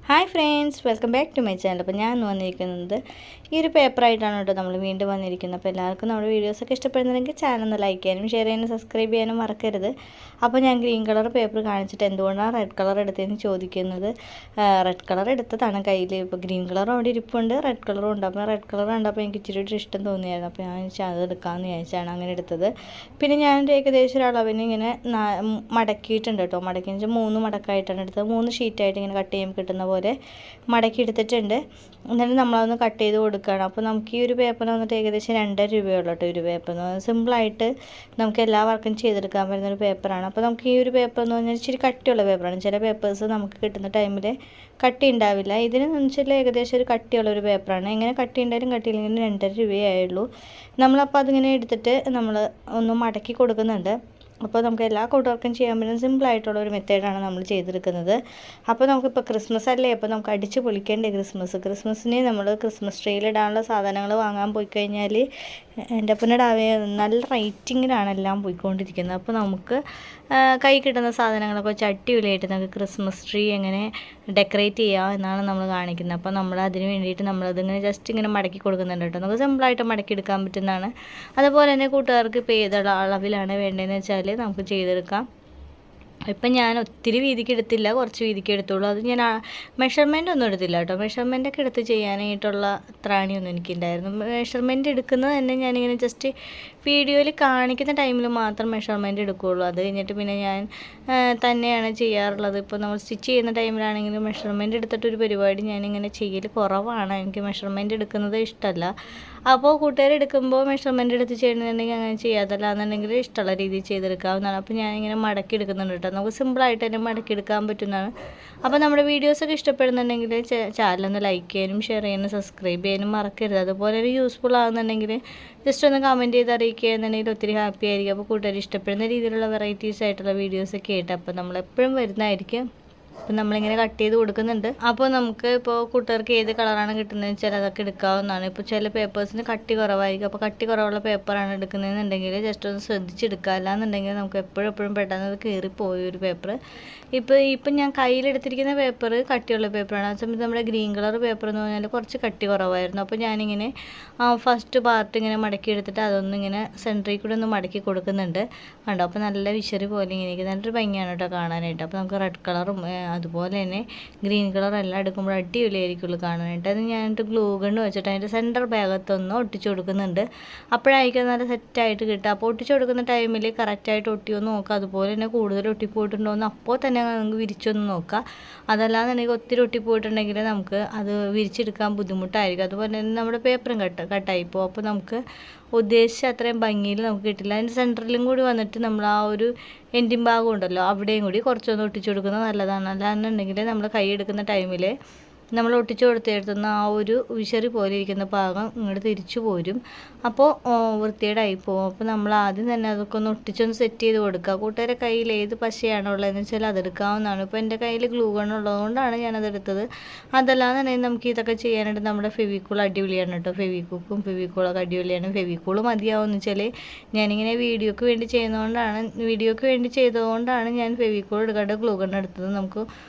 Hi friends, welcome back to my channel. അപ്പോൾ ഞാൻ വന്നിരിക്കുന്നത് ഈ ഒരു പേപ്പറായിട്ടാണ് കേട്ടോ നമ്മൾ വീണ്ടും വന്നിരിക്കുന്നത്. അപ്പോൾ എല്ലാവർക്കും നമ്മുടെ വീഡിയോസൊക്കെ ഇഷ്ടപ്പെടുന്നുണ്ടെങ്കിൽ ചാനൽ ഒന്ന് ലൈക്ക് ചെയ്യാനും ഷെയർ ചെയ്യാനും സബ്സ്ക്രൈബ് ചെയ്യാനും മറക്കരുത്. അപ്പോൾ ഞാൻ ഗ്രീൻ കളർ പേപ്പർ കാണിച്ചിട്ട് എന്തുകൊണ്ടാണ് റെഡ് കളർ എടുത്തതെന്ന് ചോദിക്കുന്നത്. റെഡ് കളർ എടുത്തതാണ് കയ്യിൽ. ഇപ്പോൾ ഗ്രീൻ കളർ അവിടെ ഇരിപ്പുണ്ട്, റെഡ് കളറും ഉണ്ട്. അപ്പോൾ റെഡ് കളർ കണ്ടപ്പോൾ എനിക്ക് ഇച്ചിരി ഒരു ഇഷ്ടം തോന്നിയായിരുന്നു. അപ്പോൾ ഞാൻ അത് എടുക്കാമെന്ന് വിചാരിച്ചാണ് അങ്ങനെ എടുത്തത്. പിന്നെ ഞാൻ ഏകദേശം ഒരു അളവിന് ഇങ്ങനെ മടക്കിയിട്ടുണ്ട് കേട്ടോ. മടക്കി വെച്ചാൽ 3 മടക്കായിട്ടാണ് എടുത്തത്. 3 ഷീറ്റായിട്ട് ഇങ്ങനെ കട്ട് ചെയ്യുമ്പോൾ കിട്ടുന്ന പോലെ മടക്കി എടുത്തിട്ടുണ്ട്. എന്നിട്ട് നമ്മളതൊന്ന് കട്ട് ചെയ്ത് കൊടുക്കുകയാണ്. അപ്പോൾ നമുക്ക് ഈ ഒരു പേപ്പറിന് വന്നിട്ട് ഏകദേശം 2.5 രൂപയുള്ളൂ കേട്ടോ. ഒരു പേപ്പറിന് സിമ്പിളായിട്ട് നമുക്ക് എല്ലാ വർക്കും ചെയ്തെടുക്കാൻ പറ്റുന്നൊരു പേപ്പറാണ്. അപ്പോൾ നമുക്ക് ഈ ഒരു പേപ്പർ എന്ന് പറഞ്ഞാൽ ഇച്ചിരി കട്ടിയുള്ള പേപ്പറാണ്. ചില പേപ്പേഴ്സ് നമുക്ക് കിട്ടുന്ന ടൈമിൽ കട്ടി ഉണ്ടാവില്ല. ഇതിന് വെച്ചാൽ ഏകദേശം ഒരു കട്ടിയുള്ളൊരു പേപ്പറാണ്. എങ്ങനെ കട്ടി ഉണ്ടായാലും കട്ടിയില്ലെങ്കിലും 2.5 രൂപയായുള്ളൂ. നമ്മളപ്പോൾ അതിങ്ങനെ എടുത്തിട്ട് നമ്മൾ ഒന്ന് മടക്കി കൊടുക്കുന്നുണ്ട്. അപ്പോൾ നമുക്ക് എല്ലാ കൂട്ടുകാർക്കും ചെയ്യാൻ പറ്റുന്ന സിമ്പിളായിട്ടുള്ള ഒരു മെത്തേഡാണ് നമ്മൾ ചെയ്തെടുക്കുന്നത്. അപ്പോൾ നമുക്കിപ്പോൾ ക്രിസ്മസ് അല്ലേ, അപ്പോൾ നമുക്ക് അടിച്ച് പൊളിക്കേണ്ടേ ക്രിസ്മസിന് നമ്മൾ ക്രിസ്മസ് ട്രീയിലിടാനുള്ള സാധനങ്ങൾ വാങ്ങാൻ പോയി കഴിഞ്ഞാൽ എൻ്റെ പൊന്നിടാവേ നല്ല റേറ്റിങ്ങിലാണ് എല്ലാം പോയിക്കൊണ്ടിരിക്കുന്നത്. അപ്പോൾ നമുക്ക് കൈ കിട്ടുന്ന സാധനങ്ങളൊക്കെ വെച്ച് അടിപൊളിയായിട്ട് നമുക്ക് ക്രിസ്മസ് ട്രീ എങ്ങനെ ഡെക്കറേറ്റ് ചെയ്യുക എന്നാണ് നമ്മൾ കാണിക്കുന്നത്. അപ്പോൾ നമ്മൾ അതിന് വേണ്ടിയിട്ട് നമ്മളതിങ്ങനെ ജസ്റ്റ് ഇങ്ങനെ മടക്കി കൊടുക്കുന്നുണ്ട് കേട്ടോ. നമുക്ക് സിമ്പിളായിട്ട് മടക്കി എടുക്കാൻ പറ്റുന്നതാണ്. അതുപോലെ തന്നെ കൂട്ടുകാർക്ക് ഇപ്പോൾ ഏത് അളവിലാണ് വേണ്ടതെന്ന് വെച്ചാൽ നമുക്ക് ചെയ്തെടുക്കാം. ഇപ്പം ഞാൻ ഒത്തിരി വീതിക്ക് എടുത്തില്ല, കുറച്ച് വീതിക്ക് എടുത്തുള്ളൂ. അത് ഞാൻ മെഷർമെൻ്റ് ഒന്നും എടുത്തില്ല കേട്ടോ. മെഷർമെൻ്റൊക്കെ എടുത്ത് ചെയ്യാനായിട്ടുള്ള ത്രാണിയൊന്നും എനിക്കുണ്ടായിരുന്നു. മെഷർമെൻ്റ് എടുക്കുന്നത് തന്നെ ഞാനിങ്ങനെ ജസ്റ്റ് വീഡിയോയിൽ കാണിക്കുന്ന ടൈമിൽ മാത്രം മെഷർമെൻ്റ് എടുക്കുകയുള്ളൂ. അത് കഴിഞ്ഞിട്ട് പിന്നെ ഞാൻ തന്നെയാണ് ചെയ്യാറുള്ളത്. ഇപ്പോൾ നമ്മൾ സ്റ്റിച്ച് ചെയ്യുന്ന ടൈമിലാണെങ്കിലും മെഷർമെൻ്റ് എടുത്തിട്ടൊരു പരിപാടി ഞാനിങ്ങനെ ചെയ്യൽ കുറവാണ്. എനിക്ക് മെഷർമെൻ്റ് എടുക്കുന്നത് ഇഷ്ടമല്ല. അപ്പോൾ കൂട്ടുകാരെടുക്കുമ്പോൾ മെഷർമെൻ്റ് എടുത്ത് ചെയ്യണമെന്നുണ്ടെങ്കിൽ അങ്ങനെ ചെയ്യാതല്ല എന്നുണ്ടെങ്കിൽ ഇഷ്ടമുള്ള രീതിയിൽ ചെയ്തെടുക്കാവുന്നതാണ്. അപ്പോൾ ഞാനിങ്ങനെ മടക്കി എടുക്കുന്നുണ്ട് കേട്ടോ. നമുക്ക് സിമ്പിളായിട്ട് തന്നെ മടക്കി എടുക്കാൻ പറ്റുന്നതാണ്. അപ്പോൾ നമ്മുടെ വീഡിയോസൊക്കെ ഇഷ്ടപ്പെടുന്നുണ്ടെങ്കിൽ ചാനലൊന്ന് ലൈക്ക് ചെയ്യാനും ഷെയർ ചെയ്യാനും സബ്സ്ക്രൈബ് ചെയ്യാനും മറക്കരുത്. അതുപോലെ ഒരു യൂസ്ഫുൾ ആകുന്നുണ്ടെങ്കിൽ ജസ്റ്റ് ഒന്ന് കമൻറ്റ് ചെയ്ത് അറിയിക്കുക എന്നുണ്ടെങ്കിൽ ഒത്തിരി ഹാപ്പി ആയിരിക്കും. അപ്പോൾ കൂട്ടുകാർ ഇഷ്ടപ്പെടുന്ന രീതിയിലുള്ള വെറൈറ്റീസ് ആയിട്ടുള്ള വീഡിയോസൊക്കെ ആയിട്ട് അപ്പോൾ നമ്മളെപ്പോഴും വരുന്നതായിരിക്കും. അപ്പം നമ്മളിങ്ങനെ കട്ട് ചെയ്ത് കൊടുക്കുന്നുണ്ട്. അപ്പോൾ നമുക്ക് ഇപ്പോൾ കൂട്ടുകാർക്ക് ഏത് കളറാണ് കിട്ടുന്നതെന്ന് വെച്ചാൽ അതൊക്കെ എടുക്കാവുന്നതാണ്. ഇപ്പോൾ ചില പേപ്പേഴ്സിന് കട്ടി കുറവായിരിക്കും. അപ്പോൾ കട്ടി കുറവുള്ള പേപ്പറാണ് എടുക്കുന്നതെന്നുണ്ടെങ്കിൽ ജസ്റ്റ് ഒന്ന് ശ്രദ്ധിച്ചെടുക്കുക. അല്ലാന്നുണ്ടെങ്കിൽ നമുക്ക് എപ്പോഴും പെട്ടെന്ന് അത് കീറിപ്പോയി ഒരു പേപ്പർ. ഇപ്പം ഞാൻ കയ്യിലെടുത്തിരിക്കുന്ന പേപ്പർ കട്ടിയുള്ള പേപ്പറാണ്. ആ സമയത്ത് നമ്മുടെ ഗ്രീൻ കളർ പേപ്പർ എന്ന് പറഞ്ഞാൽ കുറച്ച് കട്ടി കുറവായിരുന്നു. അപ്പോൾ ഞാനിങ്ങനെ ഫസ്റ്റ് പാർട്ട് ഇങ്ങനെ മടക്കി എടുത്തിട്ട് അതൊന്നിങ്ങനെ സെൻറ്ററിൽ കൂടെ ഒന്ന് മടക്കി കൊടുക്കുന്നുണ്ട്. കണ്ടോ, അപ്പോൾ നല്ല വിശറി പോലെ ഇങ്ങനെ നല്ലൊരു ഭംഗിയാണ് കേട്ടോ കാണാനായിട്ട്. അപ്പോൾ നമുക്ക് റെഡ് കളറും അതുപോലെ തന്നെ ഗ്രീൻ കളർ എല്ലാം എടുക്കുമ്പോൾ അടിപൊളിയായിരിക്കുള്ളൂ കാണാനായിട്ട്. അത് ഞാനിട്ട് ഗ്ലൂ ഗണ്ണ് വെച്ചിട്ട് അതിൻ്റെ സെൻറ്റർ ഭാഗത്തൊന്ന് ഒട്ടിച്ചു കൊടുക്കുന്നുണ്ട്. അപ്പോഴായിരിക്കും നല്ല സെറ്റായിട്ട് കിട്ടുക. അപ്പോൾ ഒട്ടിച്ചു കൊടുക്കുന്ന ടൈമിൽ കറക്റ്റായിട്ട് ഒട്ടിയൊന്ന് നോക്കുക. അതുപോലെ തന്നെ കൂടുതൽ ഒട്ടിപ്പോയിട്ടുണ്ടോ എന്ന് അപ്പോൾ തന്നെ നമുക്ക് വിരിച്ചൊന്ന് നോക്കുക. അതല്ലാന്നുണ്ടെങ്കിൽ ഒത്തിരി ഒട്ടിപ്പോയിട്ടുണ്ടെങ്കിൽ നമുക്ക് അത് വിരിച്ചെടുക്കാൻ ബുദ്ധിമുട്ടായിരിക്കും. അതുപോലെ തന്നെ നമ്മുടെ പേപ്പറും കട്ടായിപ്പോൾ അപ്പോൾ നമുക്ക് ഉദ്ദേശിച്ച അത്രയും ഭംഗിയിൽ നമുക്ക് കിട്ടില്ല. അതിൻ്റെ സെൻറ്ററിലും കൂടി വന്നിട്ട് നമ്മൾ ആ ഒരു എൻഡിങ് ഭാഗം ഉണ്ടല്ലോ അവിടെയും കൂടി കുറച്ചൊന്ന് ഒട്ടിച്ചു കൊടുക്കുന്നത് നല്ലതാണ്. അല്ലാന്നുണ്ടെങ്കിൽ നമ്മൾ കൈ എടുക്കുന്ന ടൈമിൽ നമ്മൾ ഒട്ടിച്ചു കൊടുത്തെടുത്തുന്ന ആ ഒരു വിശറി പോലെ ഇരിക്കുന്ന ഭാഗം ഇങ്ങോട്ട് തിരിച്ചു പോരും. അപ്പോൾ വൃത്തികേടായി പോകും. അപ്പോൾ നമ്മൾ ആദ്യം തന്നെ അതൊക്കെ ഒന്ന് ഒട്ടിച്ചൊന്ന് സെറ്റ് ചെയ്ത് കൊടുക്കുക. കൂട്ടുകാരുടെ കയ്യിൽ ഏത് പശയാണോ ഉള്ളതെന്ന് വെച്ചാൽ അതെടുക്കാവുന്നതാണ്. ഇപ്പോൾ എൻ്റെ കയ്യിൽ ഗ്ലൂ ഗൺ ഉള്ളതുകൊണ്ടാണ് ഞാനതെടുത്തത്. അതല്ലാന്നുണ്ടെങ്കിൽ നമുക്ക് ഇതൊക്കെ ചെയ്യാനായിട്ട് നമ്മുടെ ഫെവിക്കൂൾ അടിപൊളിയാണ് കേട്ടോ. ഫെവിക്കൂളൊക്കെ അടിപൊളിയാണ്. ഫെവിക്കൂൾ മതിയാവുമെന്ന് വെച്ചാൽ ഞാനിങ്ങനെ വീഡിയോക്ക് വേണ്ടി ചെയ്തതുകൊണ്ടാണ് ഞാൻ ഫെവിക്കൂൾ എടുക്കാണ്ട് ഗ്ലൂ ഗൺ എടുത്തത്. നമുക്ക്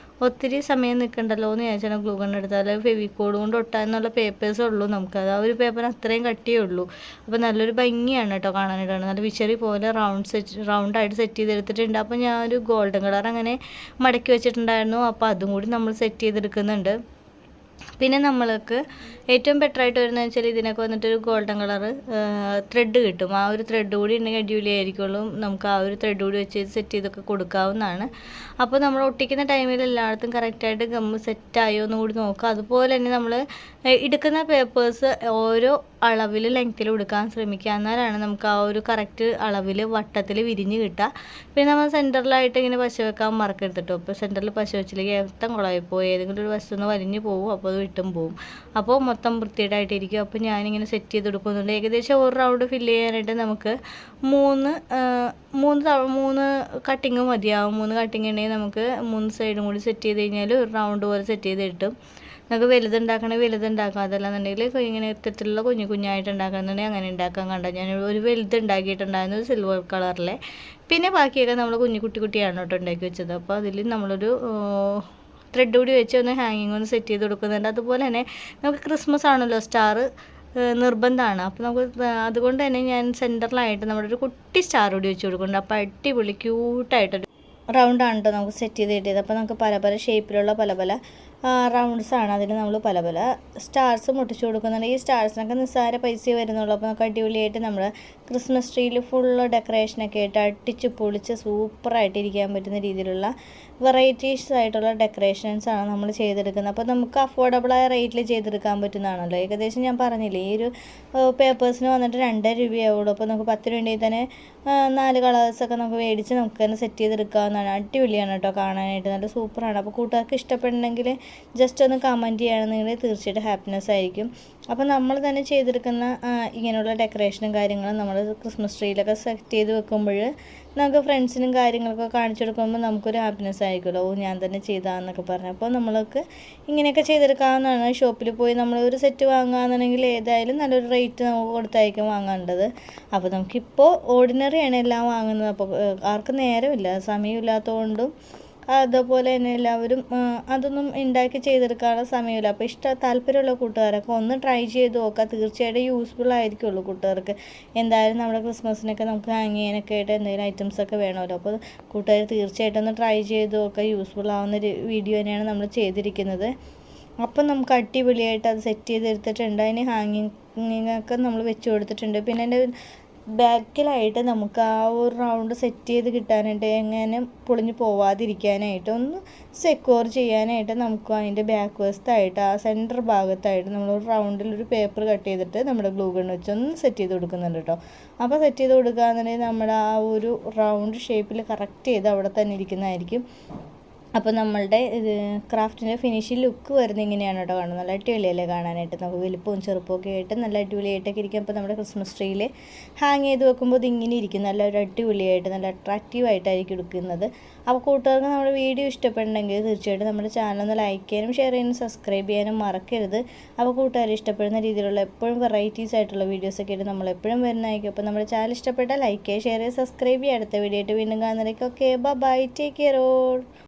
ഒത്തിരി സമയം നിൽക്കണ്ടല്ലോ എന്ന് വിചാരിച്ചാൽ ഗ്ലൂ ഗൺ എടുത്താൽ ഫെവിക്കോൾ കൊണ്ട് ഒട്ടാനുള്ള പേപ്പേഴ്സേ ഉള്ളൂ. നമുക്കത് ആ ഒരു പേപ്പറിന് അത്രയും കട്ടിയേ ഉള്ളൂ. അപ്പോൾ നല്ലൊരു ഭംഗിയാണ് കേട്ടോ കാണാനായിട്ടാണ്. നല്ല വിശറി പോലെ റൗണ്ടായിട്ട് സെറ്റ് ചെയ്തെടുത്തിട്ടുണ്ട്. അപ്പോൾ ഞാനൊരു ഗോൾഡൻ കളർ അങ്ങനെ മടക്കി വെച്ചിട്ടുണ്ടായിരുന്നു. അപ്പോൾ അതും കൂടി നമ്മൾ സെറ്റ് ചെയ്തെടുക്കുന്നുണ്ട്. പിന്നെ നമ്മൾക്ക് ഏറ്റവും ബെറ്ററായിട്ട് വരുന്നതെന്ന് വെച്ചാൽ ഇതിനൊക്കെ വന്നിട്ടൊരു ഗോൾഡൻ കളർ ത്രെഡ് കിട്ടും. ആ ഒരു ത്രെഡ് കൂടി ഉണ്ടെങ്കിൽ അടിപൊളിയായിരിക്കുള്ളൂ. നമുക്ക് ആ ഒരു ത്രെഡ് കൂടി വെച്ച് സെറ്റ് ചെയ്തൊക്കെ കൊടുക്കാവുന്നതാണ്. അപ്പോൾ നമ്മൾ ഒട്ടിക്കുന്ന ടൈമിൽ എല്ലായിടത്തും കറക്റ്റായിട്ട് ഗമ്മ് സെറ്റായോ എന്ന് കൂടി നോക്കുക. അതുപോലെ തന്നെ നമ്മൾ എടുക്കുന്ന പേപ്പേഴ്സ് ഓരോ അളവിൽ ലെങ്ത്തിൽ എടുക്കാൻ ശ്രമിക്കുക. എന്നാലാണ് നമുക്ക് ആ ഒരു കറക്റ്റ് അളവിൽ വട്ടത്തിൽ വിരിഞ്ഞ് കിട്ടുക. പിന്നെ നമ്മൾ സെൻറ്ററിലായിട്ട് ഇങ്ങനെ പശ വെക്കാൻ മറക്കരുത് കേട്ടോ. ഇപ്പോൾ സെൻറ്ററിൽ പശ വെച്ചില്ലെങ്കിൽ മൊത്തം കുളമായിപ്പോയി ഏതെങ്കിലും ഒരു വശത്തുനിന്ന് വലിഞ്ഞ് പോകും. അപ്പോൾ അത് വിട്ടും പോവും. അപ്പോൾ മൊത്തം വൃത്തിയായിട്ടിരിക്കും. അപ്പോൾ ഞാനിങ്ങനെ സെറ്റ് ചെയ്ത് കൊടുക്കുന്നുണ്ട്. ഏകദേശം ഒരു റൗണ്ട് ഫില്ല് ചെയ്യാനായിട്ട് നമുക്ക് മൂന്ന് കട്ടിങ് മതിയാവും. 3 കട്ടിങ് ഉണ്ടെങ്കിൽ നമുക്ക് 3 സൈഡും കൂടി സെറ്റ് ചെയ്ത് കഴിഞ്ഞാൽ ഒരു റൗണ്ട് പോലെ സെറ്റ് ചെയ്ത് കിട്ടും. നമുക്ക് വലുതുണ്ടാക്കാം. അതല്ലാന്നുണ്ടെങ്കിൽ ഇങ്ങനെ ഇത്തരത്തിലുള്ള കുഞ്ഞായിട്ട് ഉണ്ടാക്കണമെന്നുണ്ടെങ്കിൽ അങ്ങനെ ഉണ്ടാക്കാൻ കണ്ട ഞാൻ ഒരു വലുത് ഉണ്ടാക്കിയിട്ടുണ്ടായിരുന്നു സിൽവർ കളറിലെ. പിന്നെ ബാക്കിയൊക്കെ നമ്മൾ കുട്ടിയാണ് കേട്ടോ ഉണ്ടാക്കി വെച്ചത്. അപ്പോൾ അതിൽ നമ്മളൊരു ത്രെഡ് കൂടി വെച്ച് ഒന്ന് ഹാങ്ങിങ് ഒന്ന് സെറ്റ് ചെയ്ത് കൊടുക്കുന്നുണ്ട്. അതുപോലെ തന്നെ നമുക്ക് ക്രിസ്മസ് ആണല്ലോ സ്റ്റാർ നിർബന്ധമാണ്. അപ്പോൾ നമുക്ക് അതുകൊണ്ട് തന്നെ ഞാൻ സെൻറ്ററിലായിട്ട് നമ്മുടെ ഒരു കുട്ടി സ്റ്റാർ കൂടി വെച്ച് കൊടുക്കുന്നുണ്ട്. അപ്പോൾ അടിപൊളി ക്യൂട്ടായിട്ടൊരു റൗണ്ടാണ് കേട്ടോ നമുക്ക് സെറ്റ് ചെയ്ത് കിട്ടിയത്. അപ്പോൾ നമുക്ക് പല പല ഷേപ്പിലുള്ള പല പല റൗണ്ട്സാണ്. അതിന് നമ്മൾ പല പല സ്റ്റാർസ് മുട്ടിച്ച് കൊടുക്കുന്നുണ്ട്. ഈ സ്റ്റാർസിനൊക്കെ നിസ്സാര പൈസ വരുന്നുള്ളൂ. അപ്പോൾ നമുക്ക് അടിപൊളിയായിട്ട് നമ്മൾ ക്രിസ്മസ് ട്രീയിൽ ഫുള്ള് ഡെക്കറേഷനൊക്കെ ആയിട്ട് അടിച്ച് പൊളിച്ച് സൂപ്പറായിട്ട് ഇരിക്കാൻ പറ്റുന്ന രീതിയിലുള്ള വെറൈറ്റീസ് ആയിട്ടുള്ള ഡെക്കറേഷൻസാണ് നമ്മൾ ചെയ്തെടുക്കുന്നത്. അപ്പോൾ നമുക്ക് അഫോർഡബിളായ റേറ്റിൽ ചെയ്തെടുക്കാൻ പറ്റുന്നതാണല്ലോ. ഏകദേശം ഞാൻ പറഞ്ഞില്ലേ ഈ ഒരു പേപ്പേഴ്സിന് വന്നിട്ട് 2 രൂപയാവുള്ളൂ. അപ്പോൾ നമുക്ക് 10 രൂപയിൽ തന്നെ 4 കളേഴ്സൊക്കെ നമുക്ക് മേടിച്ച് നമുക്ക് തന്നെ സെറ്റ് ചെയ്തെടുക്കാവുന്നതാണ്. അടിപൊളിയാണ് കേട്ടോ കാണാനായിട്ട്, നല്ല സൂപ്പറാണ്. അപ്പോൾ കൂട്ടുകാർക്ക് ഇഷ്ടപ്പെടണമെങ്കിൽ ജസ്റ്റ് ഒന്ന് കമൻറ്റ് ചെയ്യുകയാണെന്നുണ്ടെങ്കിൽ തീർച്ചയായിട്ടും ഹാപ്പിനെസ് ആയിരിക്കും. അപ്പോൾ നമ്മൾ തന്നെ ചെയ്തെടുക്കുന്ന ഇങ്ങനെയുള്ള ഡെക്കറേഷനും കാര്യങ്ങളും നമ്മൾ ക്രിസ്മസ് ട്രീയിലൊക്കെ സെറ്റ് ചെയ്ത് വെക്കുമ്പോൾ നമുക്ക് ഫ്രണ്ട്സിനും കാര്യങ്ങളൊക്കെ കാണിച്ചു കൊടുക്കുമ്പോൾ നമുക്കൊരു ഹാപ്പിനെസ് ആയിരിക്കുമല്ലോ, ഓ ഞാൻ തന്നെ ചെയ്താന്നൊക്കെ പറഞ്ഞു. അപ്പോൾ നമ്മൾക്ക് ഇങ്ങനെയൊക്കെ ചെയ്തെടുക്കാവുന്നതാണ്. ഷോപ്പിൽ പോയി നമ്മൾ ഒരു സെറ്റ് വാങ്ങുകയാണെന്നുണ്ടെങ്കിൽ ഏതായാലും നല്ലൊരു റേറ്റ് നമുക്ക് കൊടുത്തായിരിക്കും വാങ്ങേണ്ടത്. അപ്പോൾ നമുക്കിപ്പോൾ ഓർഡിനറിയാണ് എല്ലാം വാങ്ങുന്നത്. അപ്പോൾ ആർക്കും നേരമില്ല, സമയമില്ലാത്തതുകൊണ്ടും അതുപോലെ തന്നെ എല്ലാവരും അതൊന്നും ഉണ്ടാക്കി ചെയ്തെടുക്കാനുള്ള സമയമില്ല. അപ്പോൾ താല്പര്യമുള്ള കൂട്ടുകാരൊക്കെ ഒന്ന് ട്രൈ ചെയ്ത് നോക്കുക. തീർച്ചയായിട്ടും യൂസ്ഫുൾ ആയിരിക്കുള്ളൂ കൂട്ടുകാർക്ക്. എന്തായാലും നമ്മുടെ ക്രിസ്മസിനൊക്കെ നമുക്ക് ഹാങ് ചെയ്യാനൊക്കെ ആയിട്ട് എന്തെങ്കിലും ഐറ്റംസൊക്കെ വേണമല്ലോ. അപ്പോൾ കൂട്ടുകാർ തീർച്ചയായിട്ടും ഒന്ന് ട്രൈ ചെയ്ത് നോക്കുക. യൂസ്ഫുൾ ആവുന്നൊരു വീഡിയോ തന്നെയാണ് നമ്മൾ ചെയ്തിരിക്കുന്നത്. അപ്പം നമുക്ക് അടിപൊളിയായിട്ട് അത് സെറ്റ് ചെയ്തെടുത്തിട്ടുണ്ട്. അതിന് ഹാങ്ങിങ്ങൊക്കെ നമ്മൾ വെച്ച് കൊടുത്തിട്ടുണ്ട്. പിന്നെ എൻ്റെ ബാക്കിലായിട്ട് നമുക്ക് ആ ഒരു റൗണ്ട് സെറ്റ് ചെയ്ത് കിട്ടാനായിട്ട് എങ്ങനെ പൊളിഞ്ഞ് പോവാതിരിക്കാനായിട്ട് ഒന്ന് സെക്യൂർ ചെയ്യാനായിട്ട് നമുക്ക് അതിൻ്റെ ബാക്ക് വശത്തായിട്ട് ആ സെൻറ്റർ ഭാഗത്തായിട്ട് നമ്മൾ റൗണ്ടിൽ ഒരു പേപ്പർ കട്ട് ചെയ്തിട്ട് നമ്മുടെ ഗ്ലൂ ഗൺ വെച്ചൊന്ന് സെറ്റ് ചെയ്ത് കൊടുക്കുന്നുണ്ട് കേട്ടോ. അപ്പോൾ സെറ്റ് ചെയ്ത് കൊടുക്കുകയെന്നുണ്ടെങ്കിൽ നമ്മുടെ ആ ഒരു റൗണ്ട് ഷേപ്പിൽ കറക്റ്റ് ചെയ്ത് അവിടെ തന്നെ ഇരിക്കുന്നതായിരിക്കും. അപ്പോൾ നമ്മളുടെ ക്രാഫ്റ്റിൻ്റെ ഫിനിഷിംഗ് ലുക്ക് വരുന്നത് ഇങ്ങനെയാണ് കേട്ടോ കാണുന്നത്. നല്ല അടിപൊളിയല്ലേ കാണാനായിട്ട്, നമുക്ക് വലുപ്പവും ചെറുപ്പമൊക്കെ ആയിട്ട് നല്ല അടിപൊളിയായിട്ടൊക്കെ ഇരിക്കും. അപ്പോൾ നമ്മുടെ ക്രിസ്മസ് ട്രീയിൽ ഹാങ് ചെയ്ത് വെക്കുമ്പോൾ ഇതിങ്ങനെ ഇരിക്കും, നല്ല ഒരു അടിപൊളിയായിട്ട് നല്ല അട്രാക്റ്റീവായിട്ടായിരിക്കും എടുക്കുന്നത്. അപ്പോൾ കൂട്ടുകാർക്ക് നമ്മുടെ വീഡിയോ ഇഷ്ടപ്പെടണമെങ്കിൽ തീർച്ചയായിട്ടും നമ്മുടെ ചാനൽ ഒന്ന് ലൈക്ക് ചെയ്യാനും ഷെയർ ചെയ്യാനും സബ്സ്ക്രൈബ് ചെയ്യാനും മറക്കരുത്. അപ്പോൾ കൂട്ടുകാർ ഇഷ്ടപ്പെടുന്ന രീതിയിലുള്ള എപ്പോഴും വെറൈറ്റീസ് ആയിട്ടുള്ള വീഡിയോസൊക്കെ ആയിട്ട് നമ്മൾ എപ്പോഴും വരുന്നതായിരിക്കും. അപ്പോൾ നമ്മുടെ ചാനൽ ഇഷ്ടപ്പെട്ടാൽ ലൈക്ക് ചെയ്യുക, ഷെയർ ചെയ്യുക, സബ്സ്ക്രൈബ് ചെയ്യുക. അടുത്ത വീഡിയോ ആയിട്ട് വീണ്ടും കാണുന്നതിലേക്ക് okay bye, take care all.